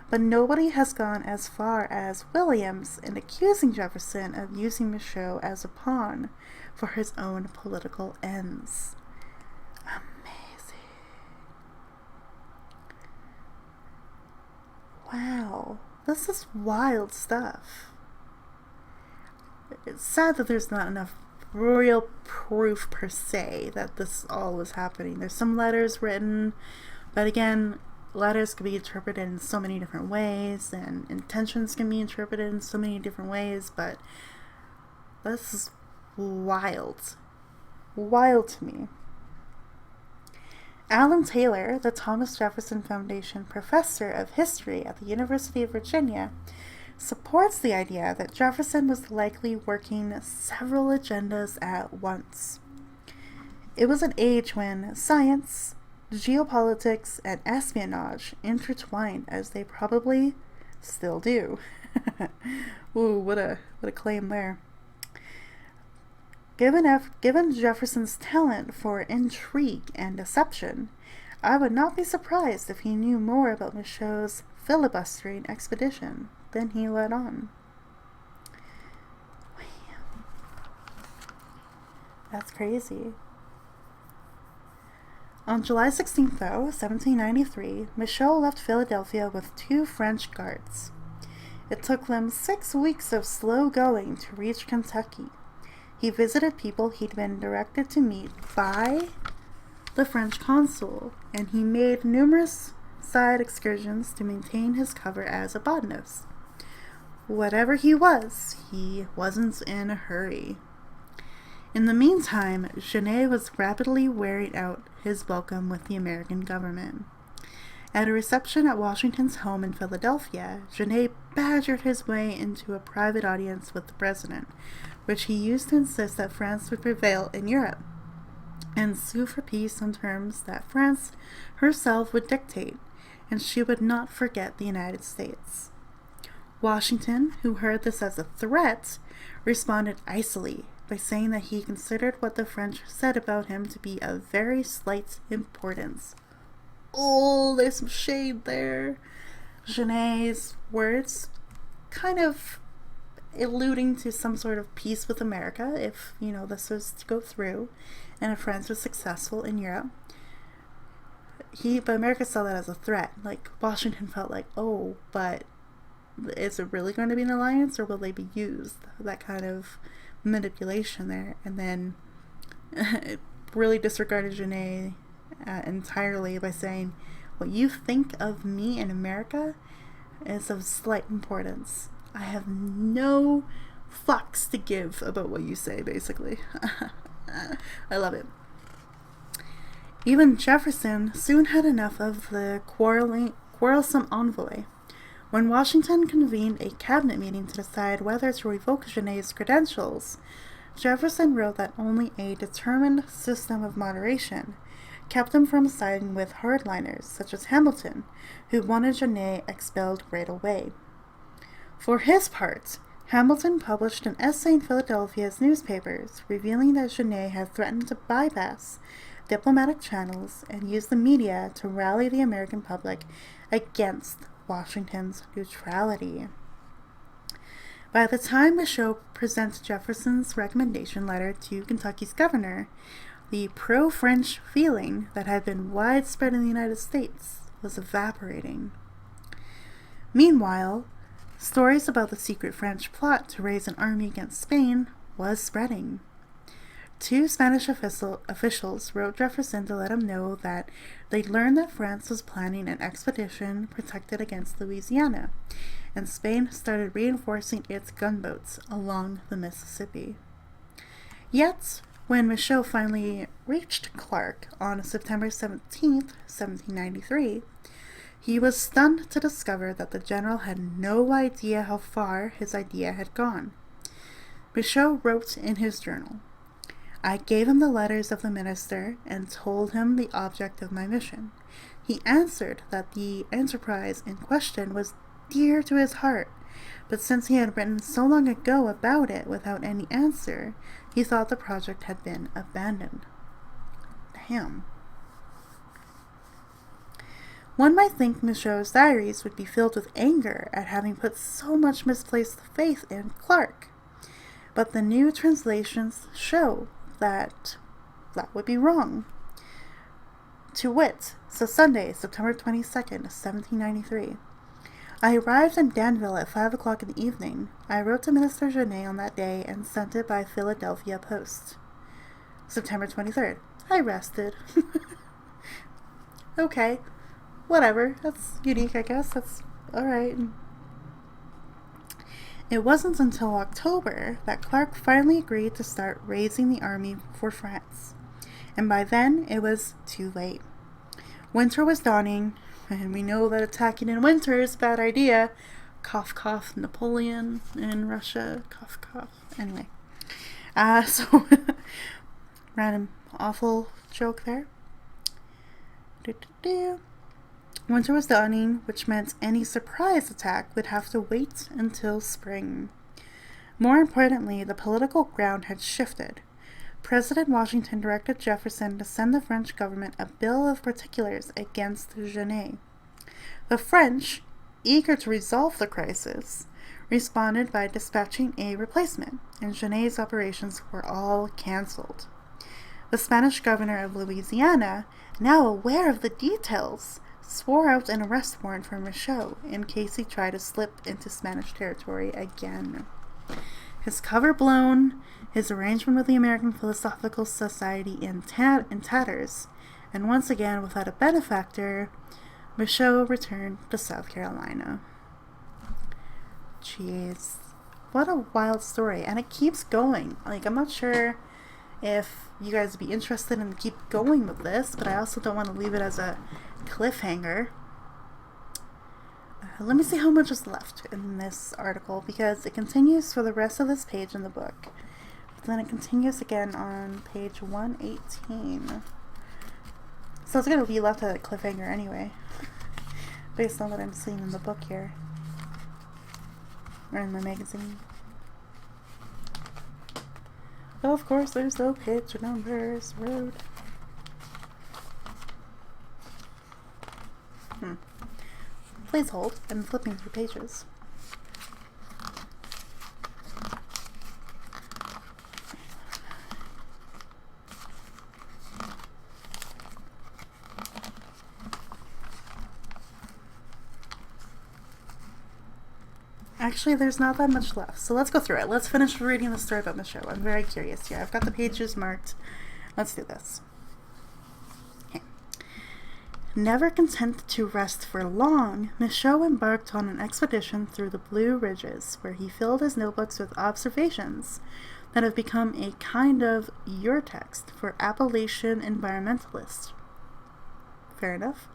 But nobody has gone as far as Williams in accusing Jefferson of using Michaux as a pawn for his own political ends. Wow, this is wild stuff. It's sad that there's not enough real proof per se that this all was happening. There's some letters written, but again, letters can be interpreted in so many different ways, and intentions can be interpreted in so many different ways, but this is wild. Wild to me. Alan Taylor, the Thomas Jefferson Foundation professor of history at the University of Virginia, supports the idea that Jefferson was likely working several agendas at once. It was an age when science, geopolitics, and espionage intertwined, as they probably still do. Ooh, what a claim there. Given Jefferson's talent for intrigue and deception, I would not be surprised if he knew more about Michaux's filibustering expedition than he let on. That's crazy. On July 16th, though, 1793, Michaux left Philadelphia with 2 French guards. It took them 6 weeks of slow going to reach Kentucky. He visited people he'd been directed to meet by the French consul, and he made numerous side excursions to maintain his cover as a botanist. Whatever he wasn't in a hurry. In the meantime, Genet was rapidly wearing out his welcome with the American government. At a reception at Washington's home in Philadelphia, Genet badgered his way into a private audience with the president, which he used to insist that France would prevail in Europe and sue for peace on terms that France herself would dictate, and she would not forget the United States. Washington, who heard this as a threat, responded icily by saying that he considered what the French said about him to be of very slight importance. Oh, there's some shade there. Genet's words kind of alluding to some sort of peace with America if, this was to go through and if France was successful in Europe. But America saw that as a threat. Like, Washington felt like, oh, but is it really going to be an alliance or will they be used? That kind of manipulation there. And then it really disregarded Genet entirely by saying, what you think of me in America is of slight importance. I have no fucks to give about what you say, basically. I love it. Even Jefferson soon had enough of the quarrelsome envoy. When Washington convened a cabinet meeting to decide whether to revoke Genet's credentials, Jefferson wrote that only a determined system of moderation kept him from siding with hardliners such as Hamilton, who wanted Genet expelled right away. For his part, Hamilton published an essay in Philadelphia's newspapers revealing that Genet had threatened to bypass diplomatic channels and use the media to rally the American public against Washington's neutrality. By the time Michaux presented Jefferson's recommendation letter to Kentucky's governor, the pro-French feeling that had been widespread in the United States was evaporating. Meanwhile, stories about the secret French plot to raise an army against Spain was spreading. 2 Spanish officials wrote Jefferson to let him know that they'd learned that France was planning an expedition protected against Louisiana, and Spain started reinforcing its gunboats along the Mississippi. Yet, when Michaux finally reached Clark on September 17, 1793, he was stunned to discover that the general had no idea how far his idea had gone. Michaux wrote in his journal, I gave him the letters of the minister and told him the object of my mission. He answered that the enterprise in question was dear to his heart, but since he had written so long ago about it without any answer, he thought the project had been abandoned. Damn. One might think Michaux's diaries would be filled with anger at having put so much misplaced faith in Clark, but the new translations show that would be wrong. To wit, so Sunday, September 22nd, 1793. I arrived in Danville at 5 o'clock in the evening. I wrote to Minister Genet on that day and sent it by Philadelphia post. September 23rd. I rested. Okay, whatever. That's unique, I guess. That's alright. It wasn't until October that Clark finally agreed to start raising the army for France, and by then it was too late. Winter was dawning, and we know that attacking in winter is a bad idea. Cough, cough, Napoleon in Russia. Cough, cough. Anyway. So, random awful joke there. Winter was dawning, which meant any surprise attack would have to wait until spring. More importantly, the political ground had shifted. President Washington directed Jefferson to send the French government a bill of particulars against Genet. The French, eager to resolve the crisis, responded by dispatching a replacement, and Genet's operations were all cancelled. The Spanish governor of Louisiana, now aware of the details, swore out an arrest warrant for Michaux in case he tried to slip into Spanish territory again. His cover blown, his arrangement with the American Philosophical Society in tatters, and once again without a benefactor, Michaux returned to South Carolina. Jeez. What a wild story. And it keeps going. Like, I'm not sure if you guys would be interested in keep going with this, but I also don't want to leave it as a cliffhanger. Let me see how much is left in this article, because it continues for the rest of this page in the book. But then it continues again on page 118. So it's going to be left at a cliffhanger anyway, based on what I'm seeing in the book here, or in the magazine. Of course, there's no page numbers. Rude. Please hold. I'm flipping through pages. Actually, there's not that much left, so let's go through it. Let's finish reading the story about Michaux. I'm very curious here. I've got the pages marked. Let's do this. Okay. Never content to rest for long, Michaux embarked on an expedition through the Blue Ridges, where he filled his notebooks with observations that have become a kind of urtext for Appalachian environmentalists. Fair enough.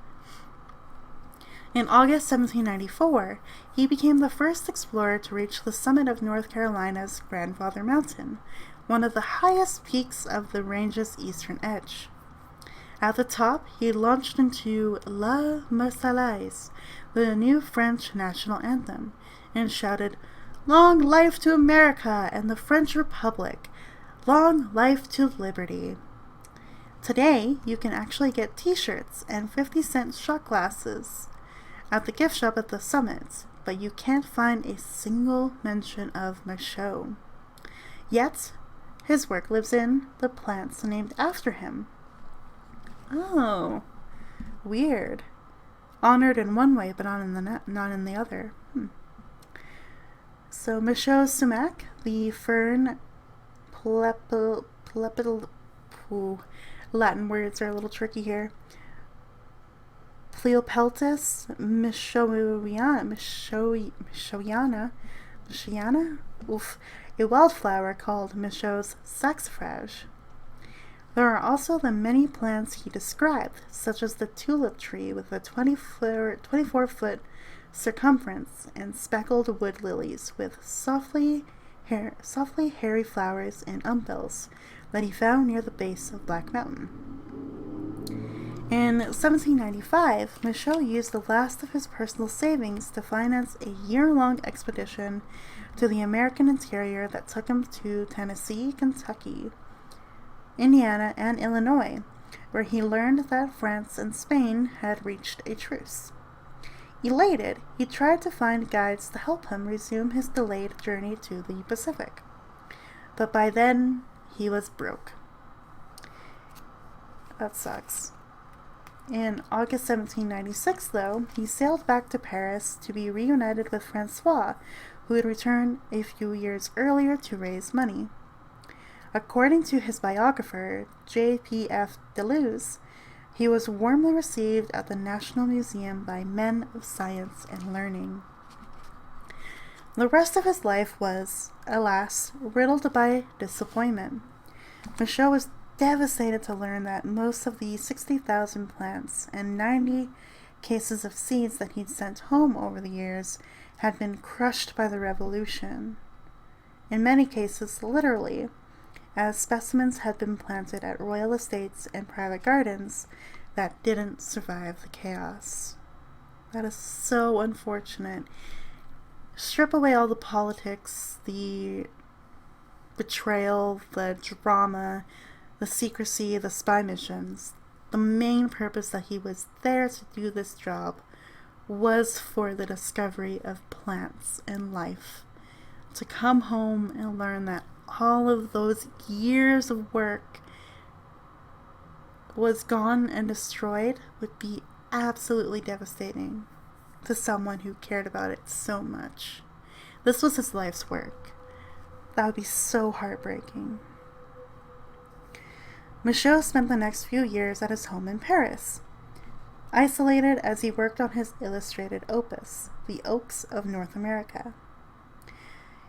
In August 1794, he became the first explorer to reach the summit of North Carolina's Grandfather Mountain, one of the highest peaks of the range's eastern edge. At the top, he launched into La Marseillaise, the new French national anthem, and shouted, "Long life to America and the French Republic! Long life to liberty!" Today, you can actually get t-shirts and 50-cent shot glasses at the gift shop at the summit, but you can't find a single mention of Michaux. Yet, his work lives in the plants named after him. Oh, weird. Honored in one way, but not in the other. So Michaux sumac, the fern Latin words are a little tricky here. Pleopeltis Michauiana, a wildflower called Michaux's saxifrage. There are also the many plants he described, such as the tulip tree with a 24-foot circumference, and speckled wood lilies with softly hairy flowers and umbels that he found near the base of Black Mountain. In 1795, Michaux used the last of his personal savings to finance a year-long expedition to the American interior that took him to Tennessee, Kentucky, Indiana, and Illinois, where he learned that France and Spain had reached a truce. Elated, he tried to find guides to help him resume his delayed journey to the Pacific. But by then, he was broke. That sucks. In August 1796, though, he sailed back to Paris to be reunited with Francois, who had returned a few years earlier to raise money. According to his biographer, J.P.F. Deleuze, he was warmly received at the National Museum by men of science and learning. The rest of his life was, alas, riddled by disappointment. Michaux was devastated to learn that most of the 60,000 plants and 90 cases of seeds that he'd sent home over the years had been crushed by the revolution. In many cases, literally, as specimens had been planted at royal estates and private gardens that didn't survive the chaos. That is so unfortunate. Strip away all the politics, the betrayal, the drama, the secrecy, the spy missions. The main purpose that he was there to do this job was for the discovery of plants and life. To come home and learn that all of those years of work was gone and destroyed would be absolutely devastating to someone who cared about it so much. This was his life's work. That would be so heartbreaking. Michaux spent the next few years at his home in Paris, isolated as he worked on his illustrated opus, The Oaks of North America.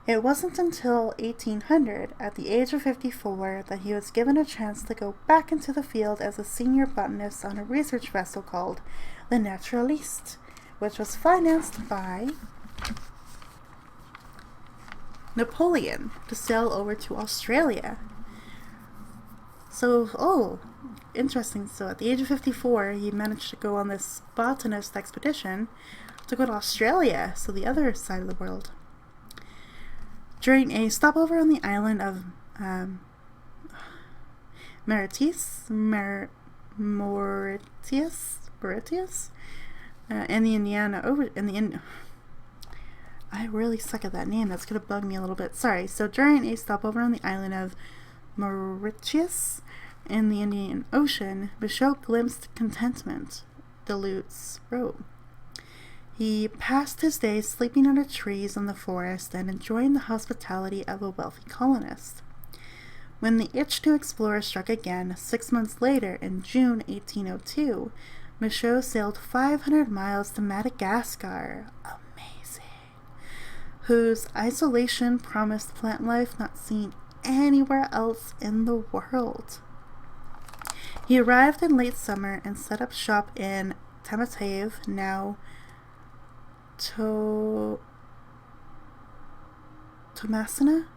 It wasn't until 1800, at the age of 54, that he was given a chance to go back into the field as a senior botanist on a research vessel called the Naturaliste, which was financed by Napoleon to sail over to Australia. So, interesting. So at the age of 54, he managed to go on this botanist expedition to go to Australia, so the other side of the world. During a stopover on the island of Mauritius, in the Indiana I really suck at that name. That's gonna bug me a little bit. Sorry. So during a stopover on the island of Mauritius in the Indian Ocean, Michaux glimpsed contentment, Deleuze wrote. He passed his days sleeping under trees in the forest and enjoying the hospitality of a wealthy colonist. When the itch to explore struck again 6 months later, in June 1802, Michaux sailed 500 miles to Madagascar, amazing, whose isolation promised plant life not seen anywhere else in the world. He arrived in late summer and set up shop in Tamatave, now Tomasina?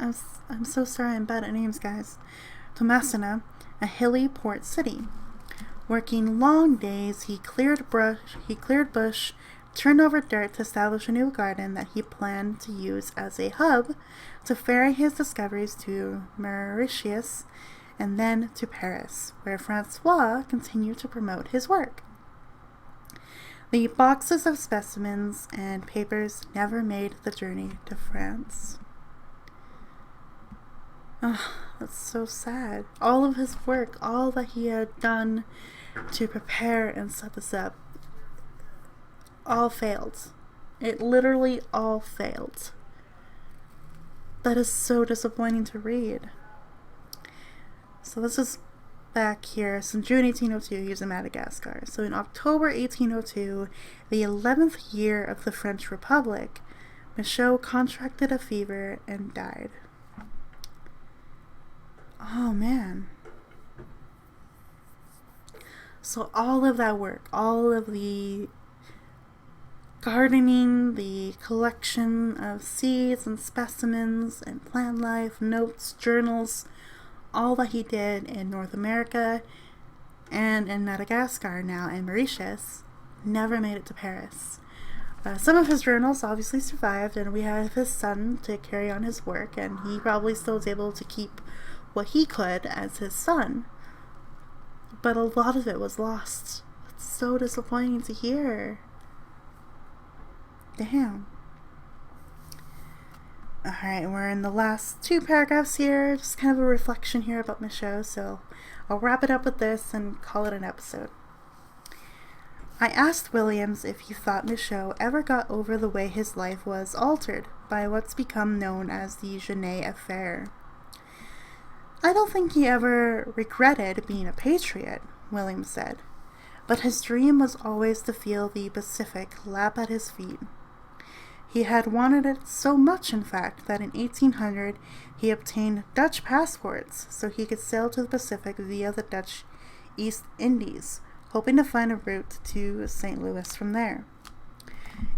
I'm so sorry, I'm bad at names, guys. Tomasina, a hilly port city. Working long days, he cleared bush, turned over dirt to establish a new garden that he planned to use as a hub to ferry his discoveries to Mauritius and then to Paris, where Francois continued to promote his work. The boxes of specimens and papers never made the journey to France. Oh, that's so sad. All of his work, all that he had done to prepare and set this up, all failed. It literally all failed. That is so disappointing to read. So this is back here. So in June 1802, he was in Madagascar. So in October 1802, the 11th year of the French Republic, Michaux contracted a fever and died. Oh man. So all of that work, all of the gardening, the collection of seeds and specimens and plant life, notes, journals, all that he did in North America and in Madagascar now and Mauritius never made it to Paris. Some of his journals obviously survived, and we have his son to carry on his work, and he probably still was able to keep what he could as his son. But a lot of it was lost. It's so disappointing to hear. Damn. Alright, we're in the last 2 paragraphs here, just kind of a reflection here about Michaux, so I'll wrap it up with this and call it an episode. I asked Williams if he thought Michaux ever got over the way his life was altered by what's become known as the Genet affair. I don't think he ever regretted being a patriot, Williams said, but his dream was always to feel the Pacific lap at his feet. He had wanted it so much, in fact, that in 1800 he obtained Dutch passports so he could sail to the Pacific via the Dutch East Indies, hoping to find a route to St. Louis from there.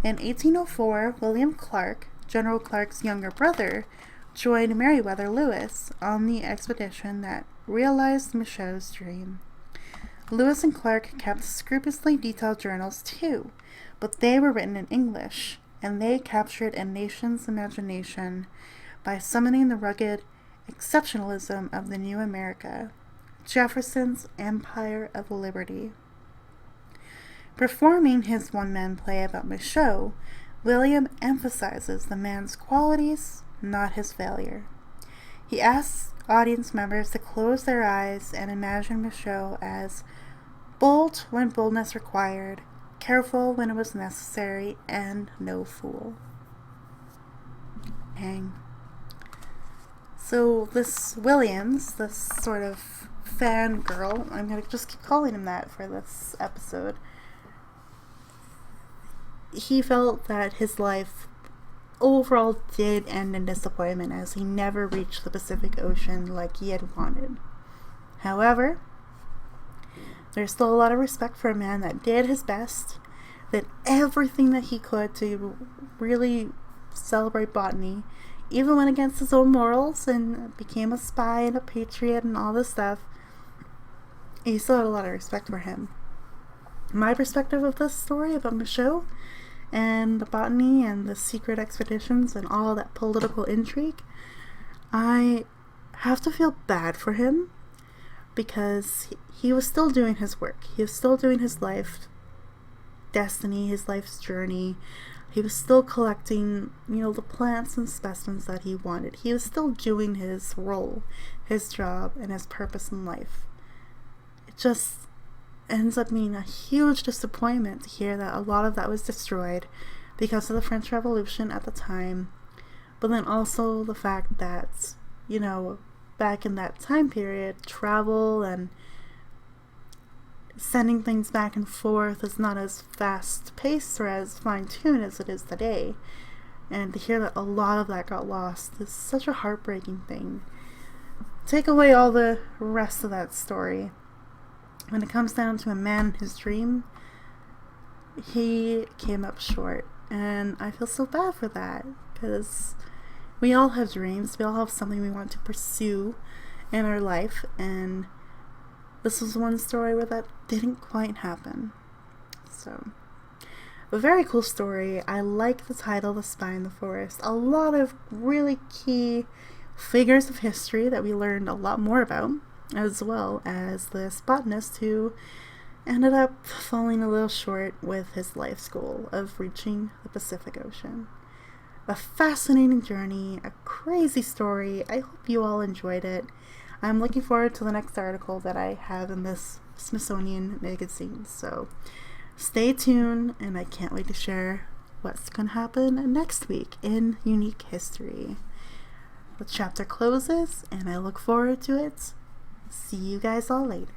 In 1804, William Clark, General Clark's younger brother, joined Meriwether Lewis on the expedition that realized Michaux's dream. Lewis and Clark kept scrupulously detailed journals too, but they were written in English, and they captured a nation's imagination by summoning the rugged exceptionalism of the new America, Jefferson's Empire of Liberty. Performing his one-man play about Michaux, William emphasizes the man's qualities, not his failure. He asks audience members to close their eyes and imagine Michaux as bold when boldness required, careful when it was necessary, and no fool. Hang. So this Williams, this sort of fangirl, I'm going to just keep calling him that for this episode, he felt that his life overall did end in disappointment, as he never reached the Pacific Ocean like he had wanted. However, there's still a lot of respect for a man that did his best, did everything that he could to really celebrate botany, even went against his own morals and became a spy and a patriot and all this stuff. He still had a lot of respect for him. My perspective of this story about Michaux and the botany and the secret expeditions and all that political intrigue, I have to feel bad for him, because he was still doing his work. He was still doing his life destiny, his life's journey. He was still collecting, the plants and specimens that he wanted. He was still doing his role, his job, and his purpose in life. It just ends up being a huge disappointment to hear that a lot of that was destroyed because of the French Revolution at the time. But then also the fact that, back in that time period, travel and sending things back and forth is not as fast-paced or as fine-tuned as it is today. And to hear that a lot of that got lost is such a heartbreaking thing. Take away all the rest of that story. When it comes down to a man and his dream, he came up short. And I feel so bad for that, because we all have dreams. We all have something we want to pursue in our life, and this was one story where that didn't quite happen. So, a very cool story. I like the title, The Spy in the Forest. A lot of really key figures of history that we learned a lot more about, as well as this botanist who ended up falling a little short with his life's goal of reaching the Pacific Ocean. A fascinating journey, a crazy story. I hope you all enjoyed it. I'm looking forward to the next article that I have in this Smithsonian magazine. So stay tuned, and I can't wait to share what's going to happen next week in Unique History. The chapter closes, and I look forward to it. See you guys all later.